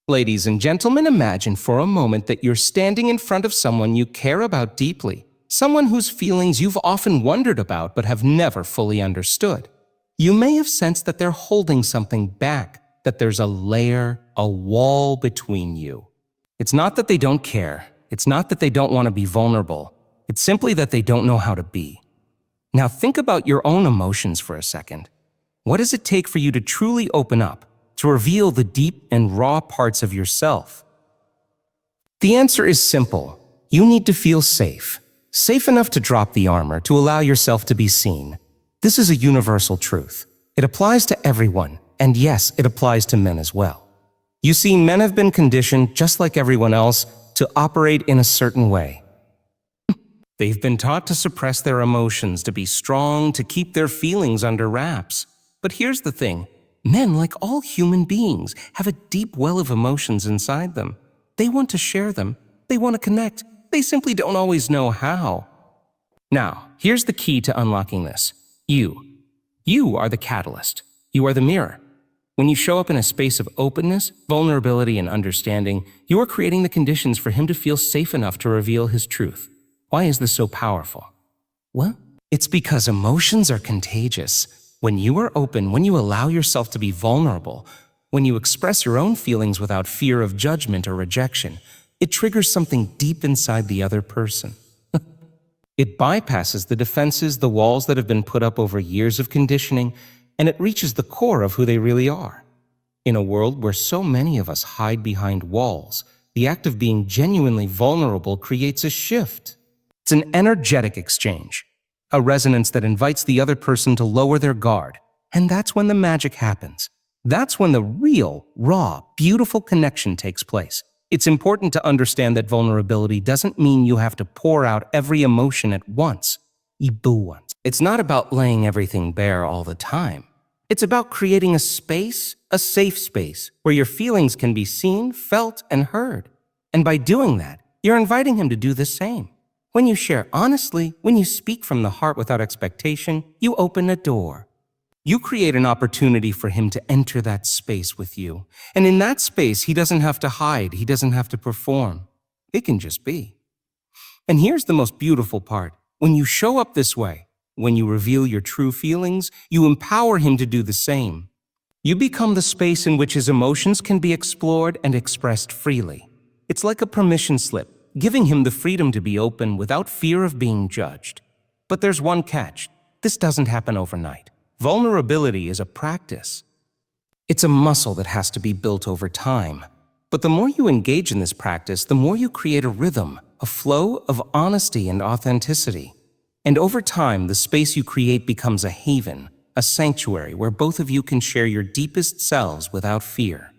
Ladies and gentlemen, imagine for a moment that you're standing in front of someone you care about deeply, someone whose feelings you've often wondered about but have never fully understood. You may have sensed that they're holding something back, that there's a layer, a wall between you. It's not that they don't care. It's not that they don't want to be vulnerable. It's simply that they don't know how to be. Now think about your own emotions for a second. What does it take for you to truly open up, to reveal the deep and raw parts of yourself? The answer is simple. You need to feel safe. Safe enough to drop the armor, to allow yourself to be seen. This is a universal truth. It applies to everyone, and yes, it applies to men as well. You see, men have been conditioned, just like everyone else, to operate in a certain way. They've been taught to suppress their emotions, to be strong, to keep their feelings under wraps. But here's the thing. Men, like all human beings, have a deep well of emotions inside them. They want to share them. They want to connect. They simply don't always know how. Now, here's the key to unlocking this. You are the catalyst. You are the mirror. When you show up in a space of openness, vulnerability, and understanding, you are creating the conditions for him to feel safe enough to reveal his truth. Why is this so powerful? Well, it's because emotions are contagious. When you are open, when you allow yourself to be vulnerable, when you express your own feelings without fear of judgment or rejection, it triggers something deep inside the other person. It bypasses the defenses, the walls that have been put up over years of conditioning, and it reaches the core of who they really are. In a world where so many of us hide behind walls, the act of being genuinely vulnerable creates a shift. It's an energetic exchange, a resonance that invites the other person to lower their guard. And that's when the magic happens. That's when the real, raw, beautiful connection takes place. It's important to understand that vulnerability doesn't mean you have to pour out every emotion at once. It's not about laying everything bare all the time. It's about creating a space, a safe space, where your feelings can be seen, felt, and heard. And by doing that, you're inviting him to do the same. When you share honestly, when you speak from the heart without expectation, you open a door. You create an opportunity for him to enter that space with you. And in that space, he doesn't have to hide. He doesn't have to perform. It can just be. And here's the most beautiful part. When you show up this way, when you reveal your true feelings, you empower him to do the same. You become the space in which his emotions can be explored and expressed freely. It's like a permission slip, giving him the freedom to be open without fear of being judged. But there's one catch. This doesn't happen overnight. Vulnerability is a practice. It's a muscle that has to be built over time. But the more you engage in this practice, the more you create a rhythm, a flow of honesty and authenticity. And over time, the space you create becomes a haven, a sanctuary where both of you can share your deepest selves without fear.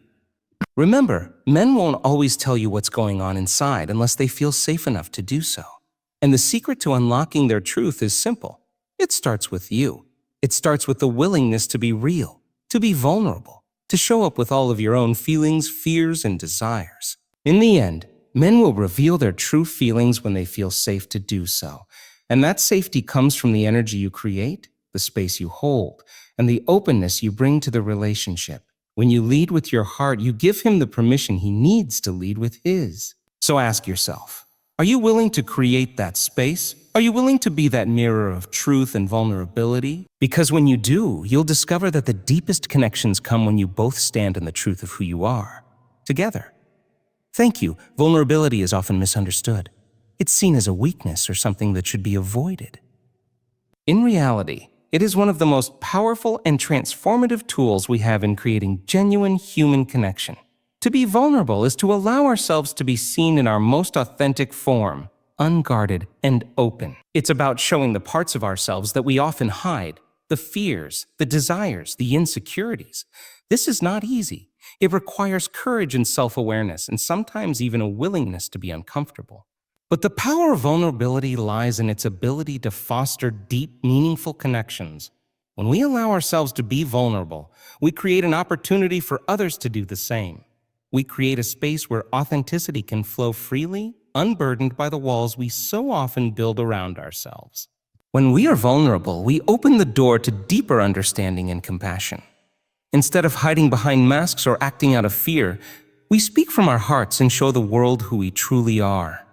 Remember, men won't always tell you what's going on inside unless they feel safe enough to do so. And the secret to unlocking their truth is simple. It starts with you. It starts with the willingness to be real, to be vulnerable, to show up with all of your own feelings, fears, and desires. In the end, men will reveal their true feelings when they feel safe to do so. And that safety comes from the energy you create, the space you hold, and the openness you bring to the relationship. When you lead with your heart, you give him the permission he needs to lead with his. So ask yourself, are you willing to create that space? Are you willing to be that mirror of truth and vulnerability? Because when you do, you'll discover that the deepest connections come when you both stand in the truth of who you are, together. Thank you. Vulnerability is often misunderstood. It's seen as a weakness or something that should be avoided. In reality, it is one of the most powerful and transformative tools we have in creating genuine human connection. To be vulnerable is to allow ourselves to be seen in our most authentic form, unguarded and open. It's about showing the parts of ourselves that we often hide, the fears, the desires, the insecurities. This is not easy. It requires courage and self-awareness, and sometimes even a willingness to be uncomfortable. But the power of vulnerability lies in its ability to foster deep, meaningful connections. When we allow ourselves to be vulnerable, we create an opportunity for others to do the same. We create a space where authenticity can flow freely, unburdened by the walls we so often build around ourselves. When we are vulnerable, we open the door to deeper understanding and compassion. Instead of hiding behind masks or acting out of fear, We speak from our hearts and show the world who we truly are.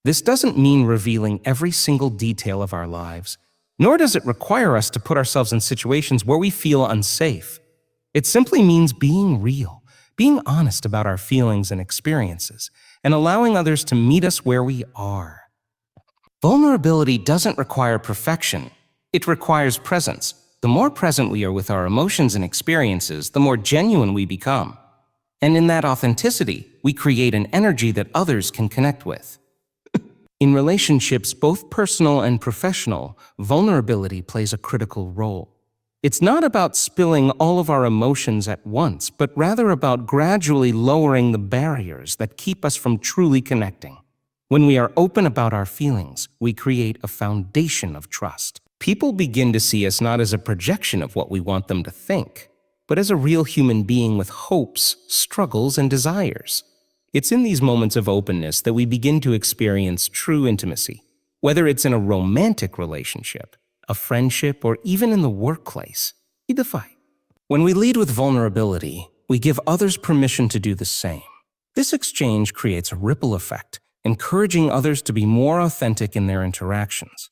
This doesn't mean revealing every single detail of our lives, nor does it require us to put ourselves in situations where we feel unsafe. It simply means being real, being honest about our feelings and experiences, and allowing others to meet us where we are. Vulnerability doesn't require perfection. It requires presence. The more present we are with our emotions and experiences, the more genuine we become. And in that authenticity, we create an energy that others can connect with. In relationships, both personal and professional, vulnerability plays a critical role. It's not about spilling all of our emotions at once, but rather about gradually lowering the barriers that keep us from truly connecting. When we are open about our feelings, we create a foundation of trust. People begin to see us not as a projection of what we want them to think, but as a real human being with hopes, struggles, and desires. It's in these moments of openness that we begin to experience true intimacy, whether it's in a romantic relationship, a friendship, or even in the workplace. When we lead with vulnerability, we give others permission to do the same. This exchange creates a ripple effect, encouraging others to be more authentic in their interactions.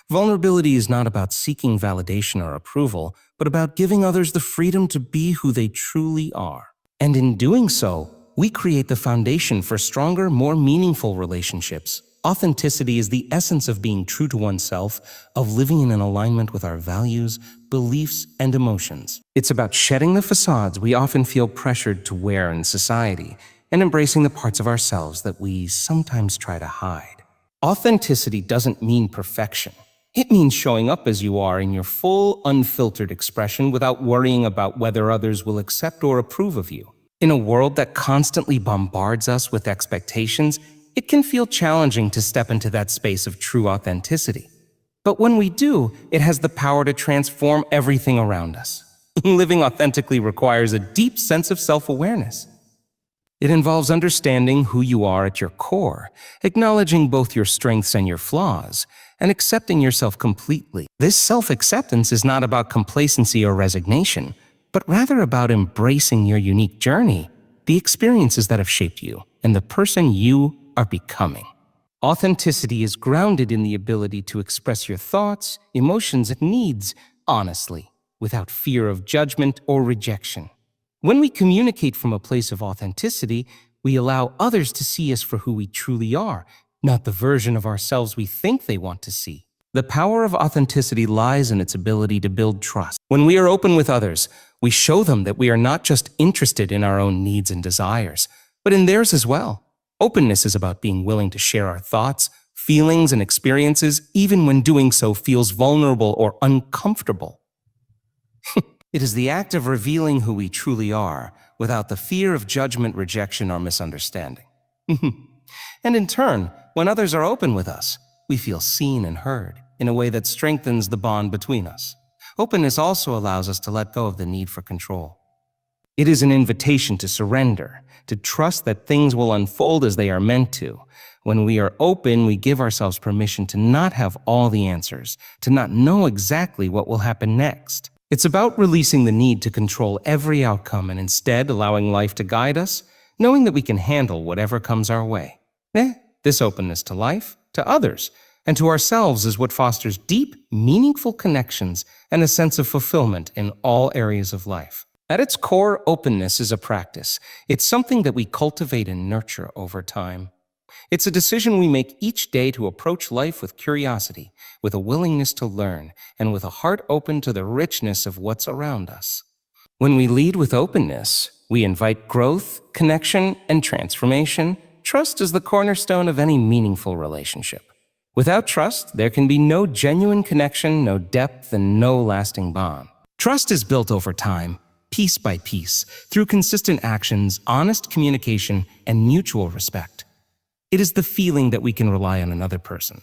Vulnerability is not about seeking validation or approval, but about giving others the freedom to be who they truly are. And in doing so, we create the foundation for stronger, more meaningful relationships. Authenticity is the essence of being true to oneself, of living in an alignment with our values, beliefs, and emotions. It's about shedding the facades we often feel pressured to wear in society and embracing the parts of ourselves that we sometimes try to hide. Authenticity doesn't mean perfection. It means showing up as you are in your full, unfiltered expression without worrying about whether others will accept or approve of you. In a world that constantly bombards us with expectations, it can feel challenging to step into that space of true authenticity. But when we do, it has the power to transform everything around us. Living authentically requires a deep sense of self-awareness. It involves understanding who you are at your core, acknowledging both your strengths and your flaws, and accepting yourself completely. This self-acceptance is not about complacency or resignation, but rather about embracing your unique journey, the experiences that have shaped you, and the person you are becoming. Authenticity is grounded in the ability to express your thoughts, emotions, and needs honestly, without fear of judgment or rejection. When we communicate from a place of authenticity, we allow others to see us for who we truly are, not the version of ourselves we think they want to see. The power of authenticity lies in its ability to build trust. When we are open with others, we show them that we are not just interested in our own needs and desires, but in theirs as well. Openness is about being willing to share our thoughts, feelings, and experiences, even when doing so feels vulnerable or uncomfortable. It is the act of revealing who we truly are, without the fear of judgment, rejection, or misunderstanding. And in turn, when others are open with us, we feel seen and heard in a way that strengthens the bond between us. Openness also allows us to let go of the need for control. It is an invitation to surrender, to trust that things will unfold as they are meant to. When we are open, we give ourselves permission to not have all the answers, to not know exactly what will happen next. It's about releasing the need to control every outcome and instead allowing life to guide us, knowing that we can handle whatever comes our way. This openness to life, to others, and to ourselves is what fosters deep, meaningful connections and a sense of fulfillment in all areas of life. At its core, openness is a practice. It's something that we cultivate and nurture over time. It's a decision we make each day to approach life with curiosity, with a willingness to learn, and with a heart open to the richness of what's around us. When we lead with openness, we invite growth, connection, and transformation. Trust is the cornerstone of any meaningful relationship. Without trust, there can be no genuine connection, no depth, and no lasting bond. Trust is built over time, piece by piece, through consistent actions, honest communication, and mutual respect. It is the feeling that we can rely on another person,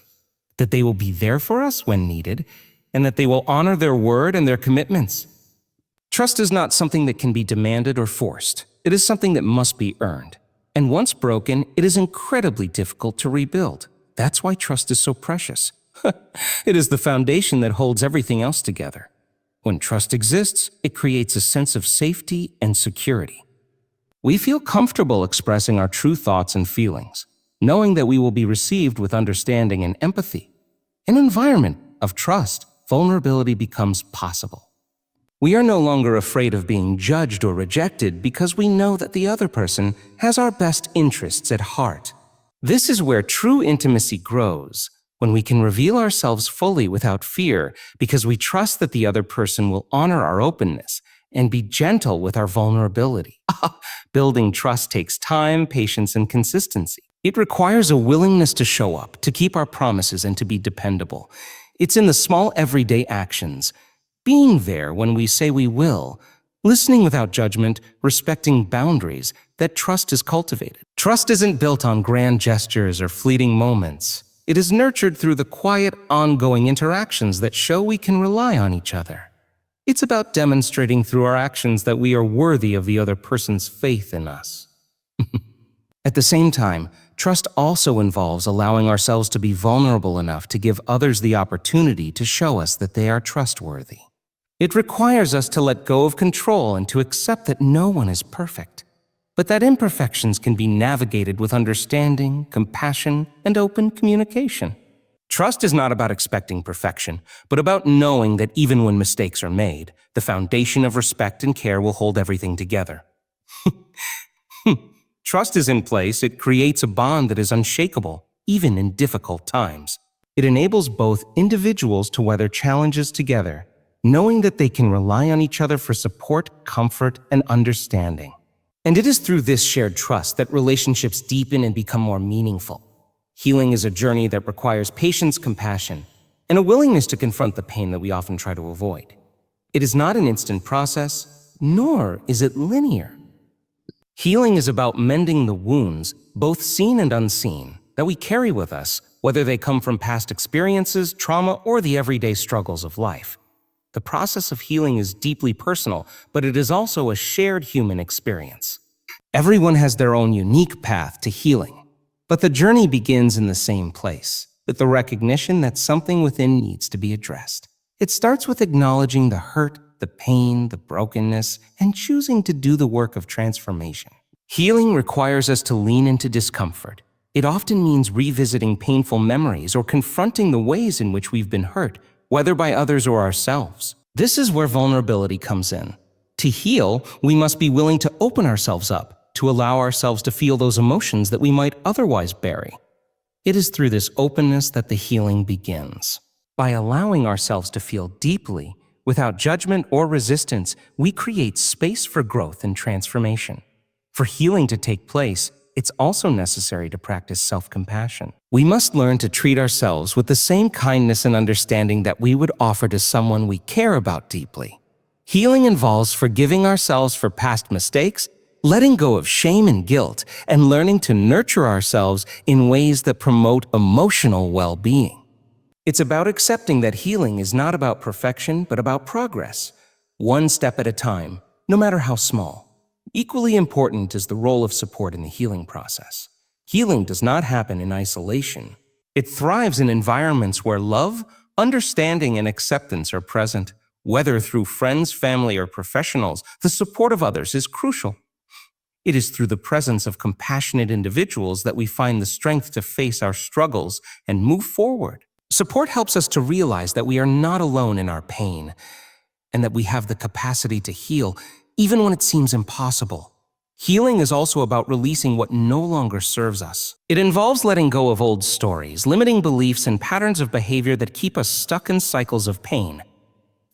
that they will be there for us when needed, and that they will honor their word and their commitments. Trust is not something that can be demanded or forced. It is something that must be earned. And once broken, it is incredibly difficult to rebuild. That's why trust is so precious. It is the foundation that holds everything else together. When trust exists, it creates a sense of safety and security. We feel comfortable expressing our true thoughts and feelings, knowing that we will be received with understanding and empathy. In an environment of trust, vulnerability becomes possible. We are no longer afraid of being judged or rejected because we know that the other person has our best interests at heart. This is where true intimacy grows, when we can reveal ourselves fully without fear because we trust that the other person will honor our openness and be gentle with our vulnerability. Building trust takes time, patience, and consistency. It requires a willingness to show up, to keep our promises, and to be dependable. It's in the small everyday actions, being there when we say we will, listening without judgment, respecting boundaries, that trust is cultivated. Trust isn't built on grand gestures or fleeting moments. It is nurtured through the quiet, ongoing interactions that show we can rely on each other. It's about demonstrating through our actions that we are worthy of the other person's faith in us. At the same time, trust also involves allowing ourselves to be vulnerable enough to give others the opportunity to show us that they are trustworthy. It requires us to let go of control and to accept that no one is perfect, but that imperfections can be navigated with understanding, compassion, and open communication. Trust is not about expecting perfection, but about knowing that even when mistakes are made, the foundation of respect and care will hold everything together. Trust is in place, it creates a bond that is unshakable, even in difficult times. It enables both individuals to weather challenges together, knowing that they can rely on each other for support, comfort, and understanding. And it is through this shared trust that relationships deepen and become more meaningful. Healing is a journey that requires patience, compassion, and a willingness to confront the pain that we often try to avoid. It is not an instant process, nor is it linear. Healing is about mending the wounds, both seen and unseen, that we carry with us, whether they come from past experiences, trauma, or the everyday struggles of life. The process of healing is deeply personal, but it is also a shared human experience. Everyone has their own unique path to healing. But the journey begins in the same place, with the recognition that something within needs to be addressed. It starts with acknowledging the hurt, the pain, the brokenness, and choosing to do the work of transformation. Healing requires us to lean into discomfort. It often means revisiting painful memories or confronting the ways in which we've been hurt, whether by others or ourselves. This is where vulnerability comes in. To heal, we must be willing to open ourselves up, to allow ourselves to feel those emotions that we might otherwise bury. It is through this openness that the healing begins. By allowing ourselves to feel deeply, without judgment or resistance, we create space for growth and transformation. For healing to take place, it's also necessary to practice self-compassion. We must learn to treat ourselves with the same kindness and understanding that we would offer to someone we care about deeply. Healing involves forgiving ourselves for past mistakes, letting go of shame and guilt, and learning to nurture ourselves in ways that promote emotional well-being. It's about accepting that healing is not about perfection, but about progress, one step at a time, no matter how small. Equally important is the role of support in the healing process. Healing does not happen in isolation. It thrives in environments where love, understanding, and acceptance are present. Whether through friends, family, or professionals, the support of others is crucial. It is through the presence of compassionate individuals that we find the strength to face our struggles and move forward. Support helps us to realize that we are not alone in our pain and that we have the capacity to heal, even when it seems impossible. Healing is also about releasing what no longer serves us. It involves letting go of old stories, limiting beliefs, and patterns of behavior that keep us stuck in cycles of pain.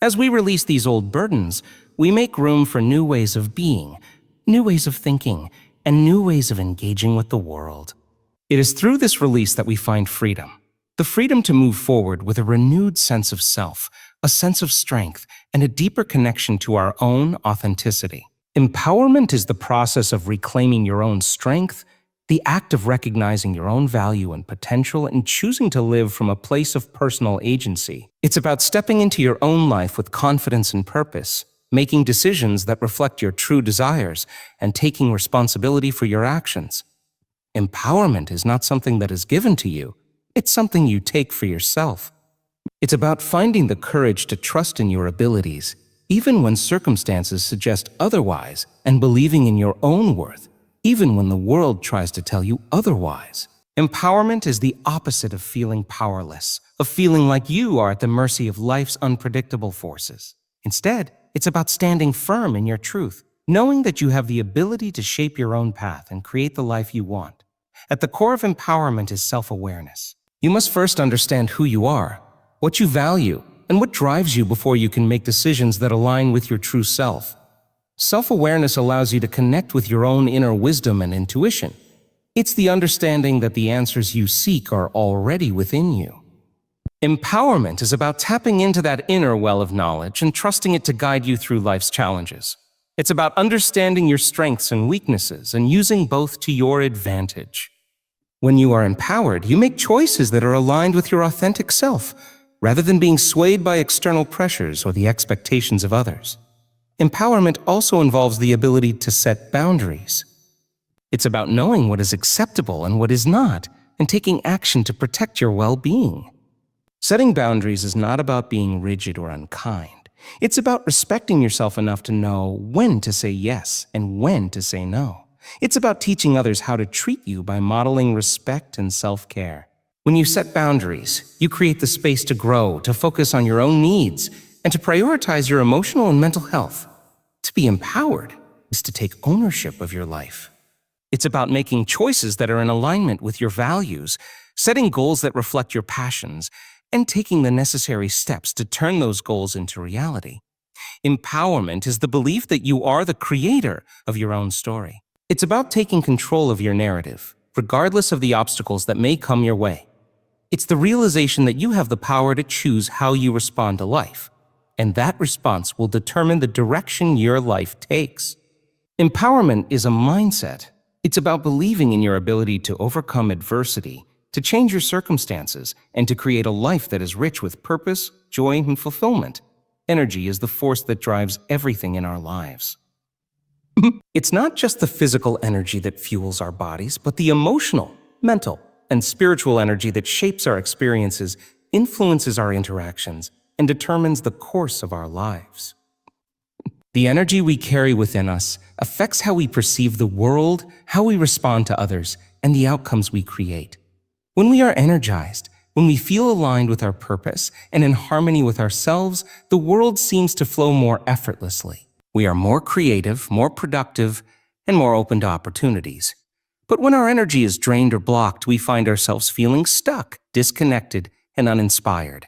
As we release these old burdens, we make room for new ways of being, new ways of thinking, and new ways of engaging with the world. It is through this release that we find freedom. The freedom to move forward with a renewed sense of self, a sense of strength, and a deeper connection to our own authenticity. Empowerment is the process of reclaiming your own strength, the act of recognizing your own value and potential and choosing to live from a place of personal agency. It's about stepping into your own life with confidence and purpose, making decisions that reflect your true desires, and taking responsibility for your actions. Empowerment is not something that is given to you. It's something you take for yourself. It's about finding the courage to trust in your abilities, even when circumstances suggest otherwise, and believing in your own worth, even when the world tries to tell you otherwise. Empowerment is the opposite of feeling powerless, of feeling like you are at the mercy of life's unpredictable forces. Instead, it's about standing firm in your truth, knowing that you have the ability to shape your own path and create the life you want. At the core of empowerment is self-awareness. You must first understand who you are, what you value, and what drives you before you can make decisions that align with your true self. Self-awareness allows you to connect with your own inner wisdom and intuition. It's the understanding that the answers you seek are already within you. Empowerment is about tapping into that inner well of knowledge and trusting it to guide you through life's challenges. It's about understanding your strengths and weaknesses and using both to your advantage. When you are empowered, you make choices that are aligned with your authentic self, rather than being swayed by external pressures or the expectations of others. Empowerment also involves the ability to set boundaries. It's about knowing what is acceptable and what is not, and taking action to protect your well-being. Setting boundaries is not about being rigid or unkind. It's about respecting yourself enough to know when to say yes and when to say no. It's about teaching others how to treat you by modeling respect and self-care. When you set boundaries, you create the space to grow, to focus on your own needs, and to prioritize your emotional and mental health. To be empowered is to take ownership of your life. It's about making choices that are in alignment with your values, setting goals that reflect your passions, and taking the necessary steps to turn those goals into reality. Empowerment is the belief that you are the creator of your own story. It's about taking control of your narrative, regardless of the obstacles that may come your way. It's the realization that you have the power to choose how you respond to life, and that response will determine the direction your life takes. Empowerment is a mindset. It's about believing in your ability to overcome adversity, to change your circumstances, and to create a life that is rich with purpose, joy, and fulfillment. Energy is the force that drives everything in our lives. It's not just the physical energy that fuels our bodies, but the emotional, mental, and spiritual energy that shapes our experiences, influences our interactions, and determines the course of our lives. The energy we carry within us affects how we perceive the world, how we respond to others, and the outcomes we create. When we are energized, when we feel aligned with our purpose and in harmony with ourselves, the world seems to flow more effortlessly. We are more creative, more productive, and more open to opportunities. But when our energy is drained or blocked, we find ourselves feeling stuck, disconnected, and uninspired.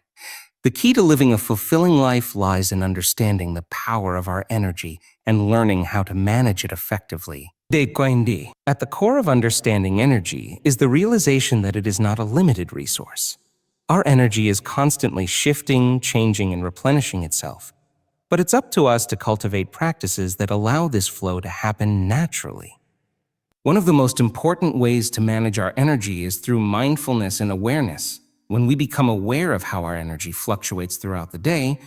The key to living a fulfilling life lies in understanding the power of our energy and learning how to manage it effectively. At the core of understanding energy is the realization that it is not a limited resource. Our energy is constantly shifting, changing, and replenishing itself. But it's up to us to cultivate practices that allow this flow to happen naturally. One of the most important ways to manage our energy is through mindfulness and awareness. When we become aware of how our energy fluctuates throughout the day,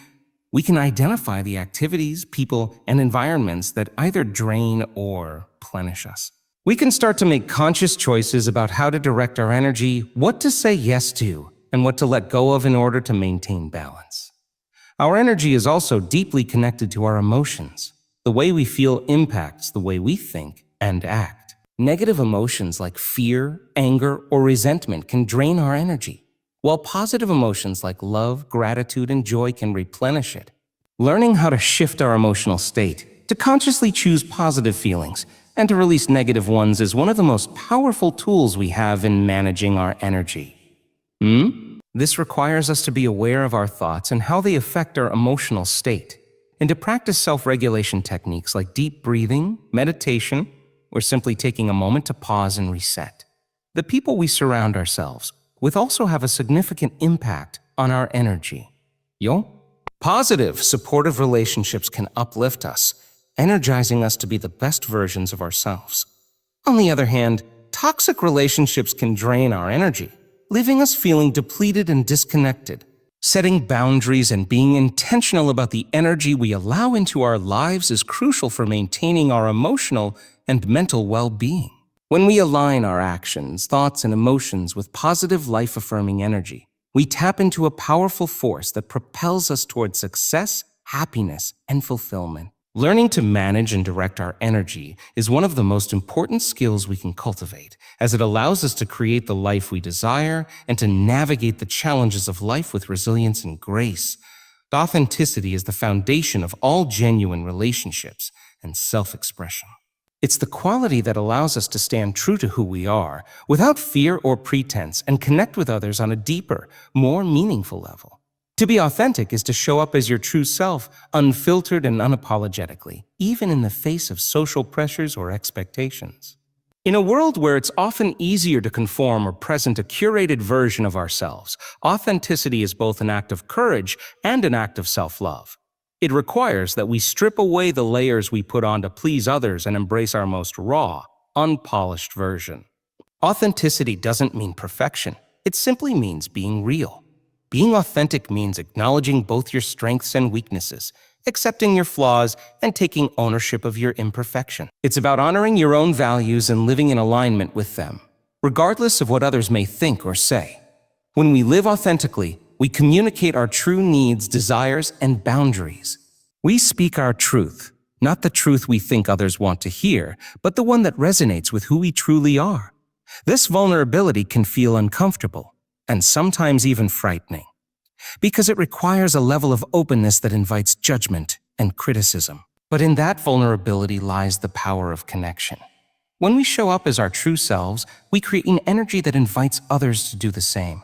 we can identify the activities, people, and environments that either drain or replenish us. We can start to make conscious choices about how to direct our energy, what to say yes to, and what to let go of in order to maintain balance. Our energy is also deeply connected to our emotions. The way we feel impacts the way we think and act. Negative emotions like fear, anger, or resentment can drain our energy, while positive emotions like love, gratitude, and joy can replenish it. Learning how to shift our emotional state, to consciously choose positive feelings, and to release negative ones is one of the most powerful tools we have in managing our energy. This requires us to be aware of our thoughts and how they affect our emotional state, and to practice self-regulation techniques like deep breathing, meditation, or simply taking a moment to pause and reset. The people we surround ourselves with also have a significant impact on our energy. Positive, supportive relationships can uplift us, energizing us to be the best versions of ourselves. On the other hand, toxic relationships can drain our energy, leaving us feeling depleted and disconnected. Setting boundaries and being intentional about the energy we allow into our lives is crucial for maintaining our emotional and mental well-being. When we align our actions, thoughts, and emotions with positive, life-affirming energy, we tap into a powerful force that propels us toward success, happiness, and fulfillment. Learning to manage and direct our energy is one of the most important skills we can cultivate, as it allows us to create the life we desire and to navigate the challenges of life with resilience and grace. Authenticity is the foundation of all genuine relationships and self-expression. It's the quality that allows us to stand true to who we are, without fear or pretense, and connect with others on a deeper, more meaningful level. To be authentic is to show up as your true self, unfiltered and unapologetically, even in the face of social pressures or expectations. In a world where it's often easier to conform or present a curated version of ourselves, authenticity is both an act of courage and an act of self-love. It requires that we strip away the layers we put on to please others and embrace our most raw, unpolished version. Authenticity doesn't mean perfection. It simply means being real. Being authentic means acknowledging both your strengths and weaknesses, accepting your flaws, and taking ownership of your imperfection. It's about honoring your own values and living in alignment with them, regardless of what others may think or say. When we live authentically, we communicate our true needs, desires, and boundaries. We speak our truth, not the truth we think others want to hear, but the one that resonates with who we truly are. This vulnerability can feel uncomfortable, and sometimes even frightening, because it requires a level of openness that invites judgment and criticism. But in that vulnerability lies the power of connection. When we show up as our true selves, we create an energy that invites others to do the same.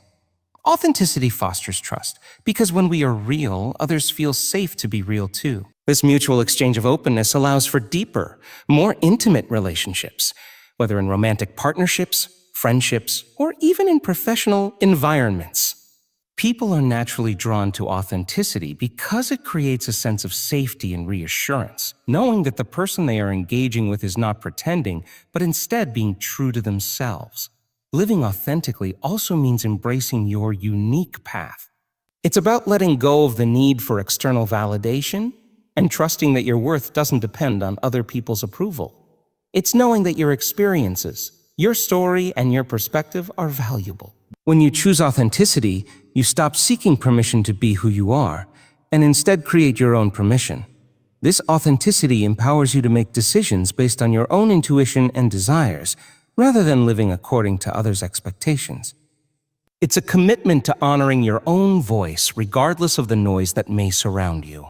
Authenticity fosters trust, because when we are real, others feel safe to be real too. This mutual exchange of openness allows for deeper, more intimate relationships, whether in romantic partnerships, friendships, or even in professional environments. People are naturally drawn to authenticity because it creates a sense of safety and reassurance, knowing that the person they are engaging with is not pretending, but instead being true to themselves. Living authentically also means embracing your unique path. It's about letting go of the need for external validation and trusting that your worth doesn't depend on other people's approval. It's knowing that your experiences, your story, and your perspective are valuable. When you choose authenticity, you stop seeking permission to be who you are, and instead create your own permission. This authenticity empowers you to make decisions based on your own intuition and desires, rather than living according to others' expectations. It's a commitment to honoring your own voice regardless of the noise that may surround you.